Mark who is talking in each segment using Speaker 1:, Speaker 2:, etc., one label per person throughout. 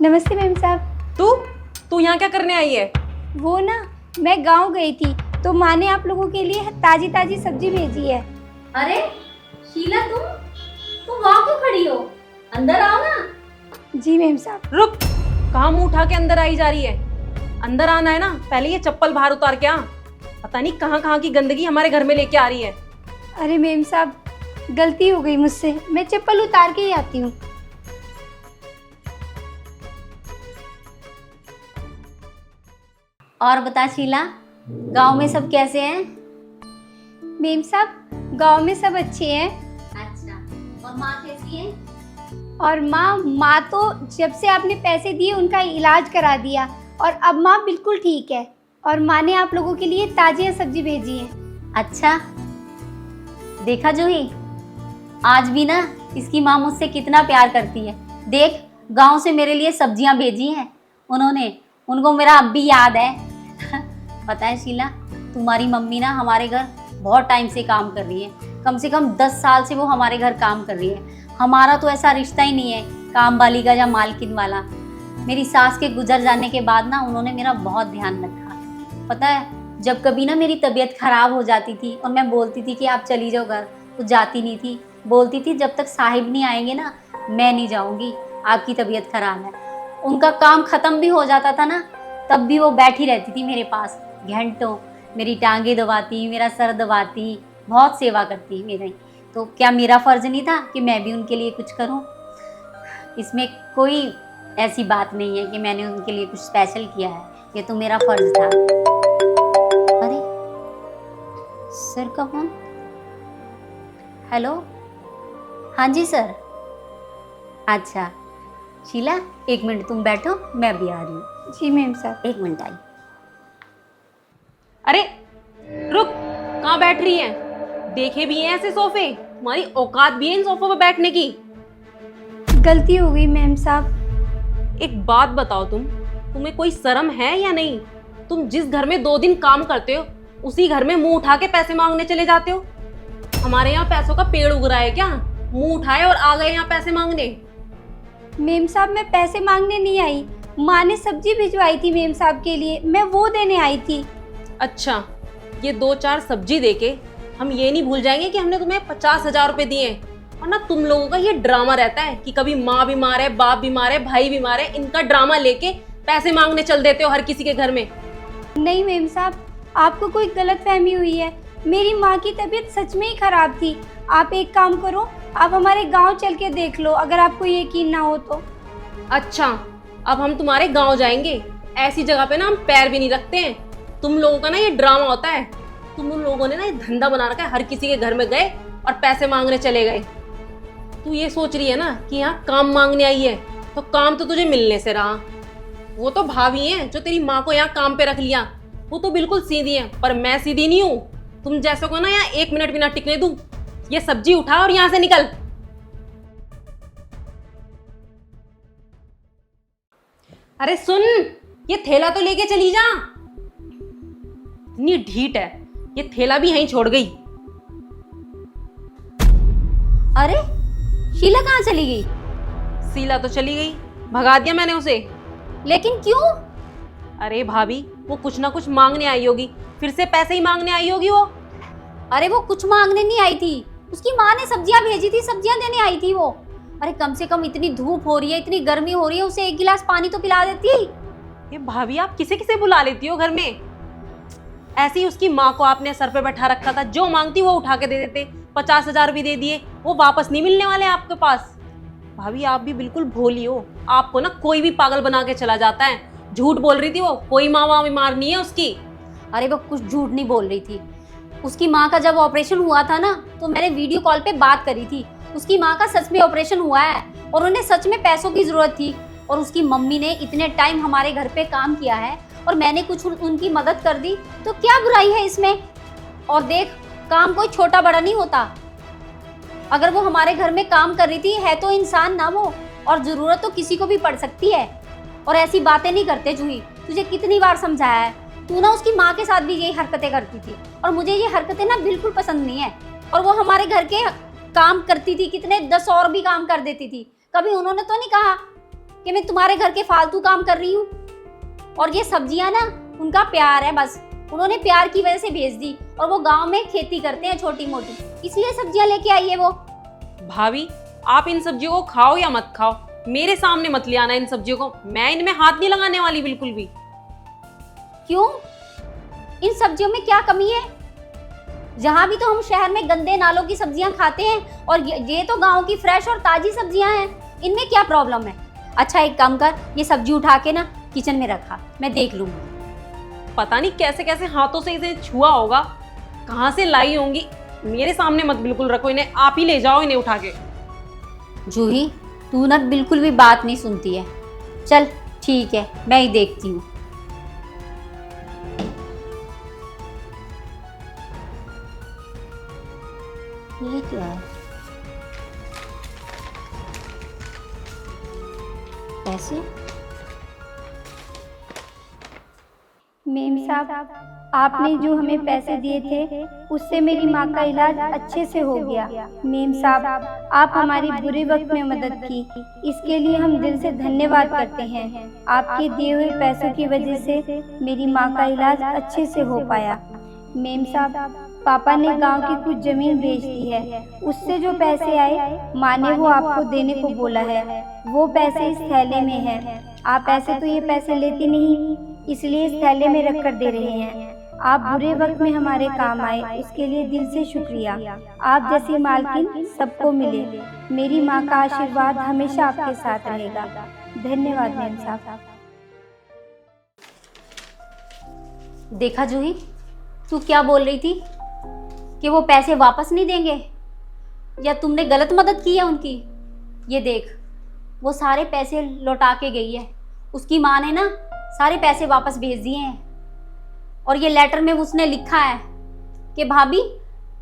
Speaker 1: नमस्ते मैम साहब।
Speaker 2: तू तू यहाँ क्या करने आई है?
Speaker 1: वो ना, मैं गांव गई थी तो माँ ने आप लोगों के लिए ताजी ताजी सब्जी भेजी है।
Speaker 3: अरे शीला, तुम वहाँ क्यों खड़ी हो? अंदर आओ ना।
Speaker 1: जी मैम साहब।
Speaker 2: रुक, कहाँ मुंह उठा के अंदर आई जा रही है? अंदर आना है ना, पहले ये चप्पल बाहर उतार के आ। पता नहीं कहाँ की गंदगी हमारे घर में लेके आ रही है।
Speaker 1: अरे मैम साहब, गलती हो गई मुझसे, मैं चप्पल उतार के ही आती हूँ।
Speaker 3: और बता शीला, गांव में सब कैसे हैं?
Speaker 1: मैम साहब, गांव में सब अच्छे हैं।
Speaker 3: अच्छा, और माँ कैसी है?
Speaker 1: और माँ तो जब से आपने पैसे दिए उनका इलाज करा दिया और अब माँ बिल्कुल ठीक है। और माँ ने आप लोगों के लिए ताज़ी सब्जी भेजी है।
Speaker 3: अच्छा, देखा जूही, आज भी ना इसकी माँ मुझसे कितना प्यार करती है। देख, गांव से मेरे लिए सब्जियां भेजी हैं उनको मेरा अब भी याद है। पता है शीला, तुम्हारी मम्मी ना हमारे घर बहुत टाइम से काम कर रही है। कम से कम 10 साल से वो हमारे घर काम कर रही है। हमारा तो ऐसा रिश्ता ही नहीं है काम वाली का या मालकिन वाला। मेरी सास के गुजर जाने के बाद ना उन्होंने मेरा बहुत ध्यान रखा। पता है, जब कभी ना मेरी तबीयत खराब हो जाती थी और मैं बोलती थी कि आप चली जाओ घर, तो जाती नहीं थी। बोलती थी जब तक साहिब नहीं आएंगे ना मैं नहीं जाऊंगी, आपकी तबीयत खराब है। उनका काम खत्म भी हो जाता था ना, तब भी वो बैठी रहती थी मेरे पास घंटों। मेरी टांगे दबाती, मेरा सर दबाती, बहुत सेवा करती मेरी। तो क्या मेरा फ़र्ज़ नहीं था कि मैं भी उनके लिए कुछ करूं? इसमें कोई ऐसी बात नहीं है कि मैंने उनके लिए कुछ स्पेशल किया है, ये तो मेरा फ़र्ज़ था। अरे सर का फोन। हेलो, हाँ जी सर। अच्छा शीला, 1 मिनट तुम बैठो, मैं अभी आ रही हूँ।
Speaker 1: जी मैम साहब।
Speaker 3: 1 मिनट आई।
Speaker 2: अरे रुक, कहाँ बैठ रही है? देखे भी हैं ऐसे सोफे? तुम्हारी औकात भी है इन सोफों पे बैठने की?
Speaker 1: गलती हो गई मैम साहब।
Speaker 2: एक बात बताओ, तुम्हें कोई शर्म है या नहीं? तुम जिस घर में 2 दिन काम करते हो उसी घर में मुंह उठा के पैसे मांगने चले जाते हो। हमारे यहाँ पैसों का पेड़ उग रहा है क्या? मुंह उठाए और आ गए यहाँ पैसे मांगने।
Speaker 1: मैम साहब, मैं पैसे मांगने नहीं आई, माँ ने सब्जी भिजवाई थी मैम साहब के लिए, मैं वो देने आई थी।
Speaker 2: अच्छा, ये 2-4 सब्जी देके हम ये नहीं भूल जाएंगे कि हमने तुम्हें 50,000 रुपए दिए। और ना तुम लोगों का ये ड्रामा रहता है कि कभी माँ बीमार है, बाप बीमार है, भाई बीमार है, इनका ड्रामा लेके पैसे मांगने चल देते हो हर किसी के घर में।
Speaker 1: नहीं मैम साहब, आपको कोई गलतफहमी हुई है। मेरी माँ की तबीयत सच में ही खराब थी। आप एक काम करो, आप हमारे गांव चल के देख लो, अगर आपको यकीन ना हो तो।
Speaker 2: अच्छा, अब हम तुम्हारे गांव जाएंगे। ऐसी जगह पे ना हम पैर भी नहीं रखते हैं। तुम लोगों का ना ये ड्रामा होता है। तुम लोगों ने ना ये धंधा बना रखा है, हर किसी के घर में गए और पैसे मांगने चले गए। तू ये सोच रही है ना कि यहाँ काम मांगने आई है, तो काम तो तुझे मिलने से रहा। वो तो भाभी हैं जो तेरी माँ को यहाँ काम पे रख लिया, वो तो बिल्कुल सीधी है, पर मैं सीधी नहीं हूँ। तुम जैसे को ना यहाँ 1 मिनट भी ना टिकने दूं। ये सब्जी उठा और यहाँ से निकल। अरे सुन, ये थैला तो लेके चली जा। इतनी ढीठ है, ये थैला भी यहीं छोड़ गई।
Speaker 3: अरे शीला कहाँ चली गई?
Speaker 2: शीला तो चली गई, भगा दिया मैंने उसे।
Speaker 3: लेकिन क्यों?
Speaker 2: अरे भाभी, वो कुछ ना कुछ मांगने आई होगी, फिर से पैसे ही मांगने आई होगी वो।
Speaker 3: अरे वो कुछ मांगने नहीं आई थी, उसकी माँ ने सब्जियां भेजी थी, सब्जियां देने आई थी वो। अरे कम से कम इतनी धूप हो रही है, इतनी गर्मी हो रही है, उसे 1 गिलास पानी तो पिला देती।
Speaker 2: ये भाभी, आप किसे किसे बुला लेती हो घर में? ऐसे ही उसकी माँ को आपने सर पे बैठा रखा था, जो मांगती वो उठा के दे देते। 50,000 भी दे दिए, वो वापस नहीं मिलने वाले आपके पास। भाभी, आप भी बिल्कुल भोली हो। आपको ना कोई भी पागल बना के चला जाता है। झूठ बोल रही थी वो, कोई माँ बीमार नहीं है उसकी।
Speaker 3: अरे वो कुछ झूठ नहीं बोल रही थी। उसकी माँ का जब ऑपरेशन हुआ था ना, तो मैंने वीडियो कॉल पे बात करी थी। उसकी माँ का सच में ऑपरेशन हुआ है और उन्हें सच में पैसों की जरूरत थी। और उसकी मम्मी ने इतने टाइम हमारे घर पे काम किया है और मैंने कुछ उनकी मदद कर दी, तो क्या बुराई है इसमें? और देख, काम कोई छोटा बड़ा नहीं होता। अगर वो हमारे घर में काम कर रही थी, है तो इंसान ना वो, और जरूरत तो किसी को भी पड़ सकती है। और ऐसी बातें नहीं करते जूही, तुझे कितनी बार समझाया है। तू ना उसकी माँ के साथ भी यही हरकतें करती थी और मुझे ये हरकतें ना बिल्कुल पसंद नहीं है। और वो हमारे घर के काम करती थी, कितने 10 और भी काम कर देती थी। कभी उन्होंने तो नहीं कहा कि मैं तुम्हारे घर के फालतू काम कर रही हूँ? और ये सब्जियां ना उनका प्यार है, बस उन्होंने प्यार की वजह से भेज दी। और वो गांव में खेती करते हैं छोटी मोटी, इसलिए सब्जियां लेके आई है वो।
Speaker 2: भाभी आप इन सब्जियों को खाओ या मत खाओ, मेरे सामने मत ले आना इन सब्जियों को। मैं इनमें हाथ नहीं लगाने वाली बिल्कुल भी।
Speaker 3: क्यों? इन सब्जियों में क्या कमी है? जहाँ भी तो हम शहर में गंदे नालों की सब्जियां खाते हैं, और ये तो गांव की फ्रेश और ताजी सब्जियां हैं। इनमें क्या प्रॉब्लम है? अच्छा एक काम कर, ये सब्जी उठा के ना किचन में रखा, मैं देख लूंगी।
Speaker 2: पता नहीं कैसे कैसे हाथों से इसे छुआ होगा, कहाँ से लाई होंगी। मेरे सामने मत बिल्कुल रखो इन्हें, आप ही ले जाओ इन्हें उठा के।
Speaker 3: जूही तू ना बिल्कुल भी बात नहीं सुनती है। चल ठीक है, मैं ही देखती हूँ। ये क्या है? पैसे?
Speaker 1: मेम साहब, आपने जो हमें पैसे दिए थे उससे मेरी माँ का इलाज अच्छे से हो गया। मेम साहब, आप हमारी बुरे वक्त में मदद की, इसके लिए हम दिल से धन्यवाद करते हैं। आपके दिए हुए पैसों की वजह से मेरी माँ का इलाज अच्छे से हो पाया। मेम साहब, पापा ने गांव की कुछ जमीन बेच दी है, उससे जो पैसे आए माँ ने वो आपको देने को बोला है। वो पैसे इस थैले में है। आप ऐसे तो ये पैसे लेती नहीं, इसलिए इस थैले में रख कर दे रहे हैं। आप बुरे वक्त में हमारे काम आए, उसके लिए दिल से शुक्रिया। आप जैसी मालकिन सबको मिले। मेरी माँ का आशीर्वाद हमेशा आपके साथ रहेगा। धन्यवाद मेम साहब।
Speaker 3: देखा जूही, तू क्या बोल रही थी कि वो पैसे वापस नहीं देंगे, या तुमने गलत मदद की है उनकी? ये देख, वो सारे पैसे लौटा के गई है। उसकी माँ ने ना सारे पैसे वापस भेज दिए हैं, और ये लेटर में उसने लिखा है कि भाभी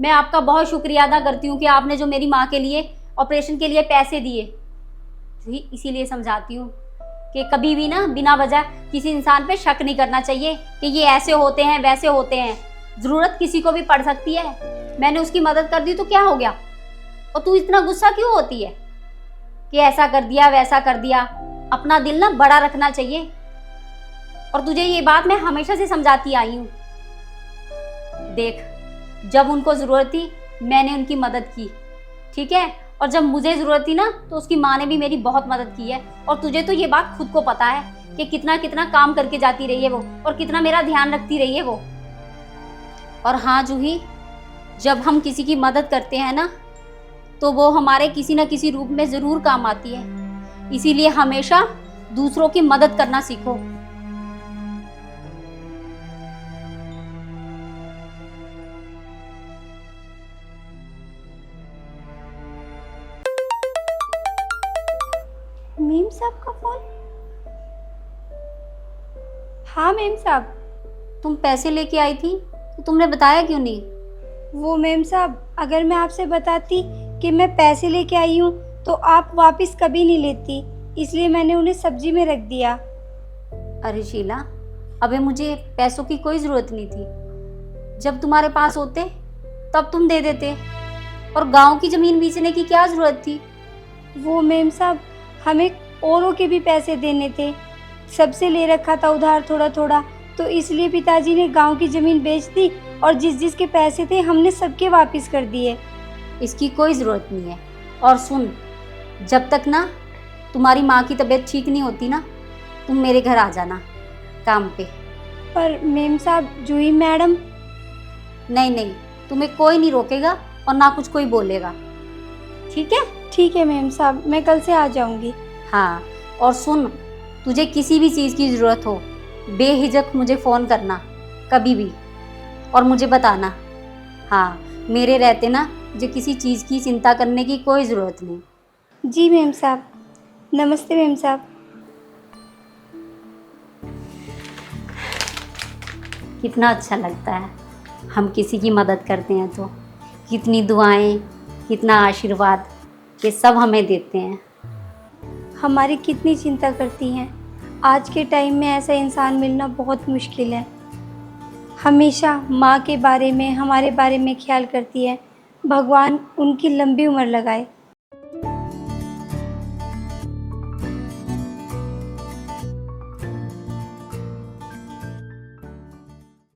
Speaker 3: मैं आपका बहुत शुक्रिया अदा करती हूँ कि आपने जो मेरी माँ के लिए ऑपरेशन के लिए पैसे दिए। इसीलिए समझाती हूँ कि कभी भी ना बिना वजह किसी इंसान पे शक नहीं करना चाहिए कि ये ऐसे होते हैं वैसे होते हैं। ज़रूरत किसी को भी पड़ सकती है। मैंने उसकी मदद कर दी तो क्या हो गया? और तू इतना गुस्सा क्यों होती है कि ऐसा कर दिया वैसा कर दिया? अपना दिल ना बड़ा रखना चाहिए। और तुझे ये बात मैं हमेशा से समझाती आई हूँ। देख, जब उनको ज़रूरत थी मैंने उनकी मदद की, ठीक है? और जब मुझे ज़रूरत थी ना तो उसकी माँ ने भी मेरी बहुत मदद की है। और तुझे तो ये बात खुद को पता है कि कितना कितना काम करके जाती रही है वो, और कितना मेरा ध्यान रखती रही है वो। और हाँ जूही, जब हम किसी की मदद करते हैं ना तो वो हमारे किसी न किसी रूप में ज़रूर काम आती है। इसीलिए हमेशा दूसरों की मदद करना सीखो।
Speaker 1: मेम साहब का फोन? हाँ मेम साहब।
Speaker 3: तुम पैसे लेके आई थी तो तुमने बताया क्यों नहीं?
Speaker 1: वो मेम साहब, अगर मैं आपसे बताती कि मैं पैसे लेके आई हूँ तो आप वापस कभी नहीं लेती, इसलिए मैंने उन्हें सब्जी में रख दिया।
Speaker 3: अरे शीला, अबे मुझे पैसों की कोई ज़रूरत नहीं थी। जब तुम्हारे पास होते तब तुम दे देते, और गांव की ज़मीन बेचने की क्या ज़रूरत थी?
Speaker 1: वो मेम साहब, हमें औरों के भी पैसे देने थे, सबसे ले रखा था उधार थोड़ा थोड़ा, तो इसलिए पिताजी ने गांव की ज़मीन बेच दी और जिस जिसके पैसे थे हमने सबके वापस कर दिए।
Speaker 3: इसकी कोई ज़रूरत नहीं है। और सुन, जब तक ना तुम्हारी माँ की तबीयत ठीक नहीं होती ना, तुम मेरे घर आ जाना काम पे।
Speaker 1: पर मेम साहब, जूही मैडम।
Speaker 3: नहीं नहीं, तुम्हें कोई नहीं रोकेगा और ना कुछ कोई बोलेगा, ठीक है?
Speaker 1: ठीक है मेम साहब, मैं कल से आ जाऊंगी।
Speaker 3: हाँ, और सुन, तुझे किसी भी चीज़ की ज़रूरत हो बेहिचक मुझे फ़ोन करना कभी भी, और मुझे बताना। हाँ, मेरे रहते ना मुझे किसी चीज़ की चिंता करने की कोई ज़रूरत नहीं।
Speaker 1: जी मेम साहब। नमस्ते मेम साहब।
Speaker 3: कितना अच्छा लगता है हम किसी की मदद करते हैं तो। कितनी दुआएं, कितना आशीर्वाद, ये सब हमें देते हैं।
Speaker 1: हमारी कितनी चिंता करती हैं। आज के टाइम में ऐसा इंसान मिलना बहुत मुश्किल है। हमेशा माँ के बारे में, हमारे बारे में ख्याल करती है। भगवान उनकी लंबी उम्र लगाए।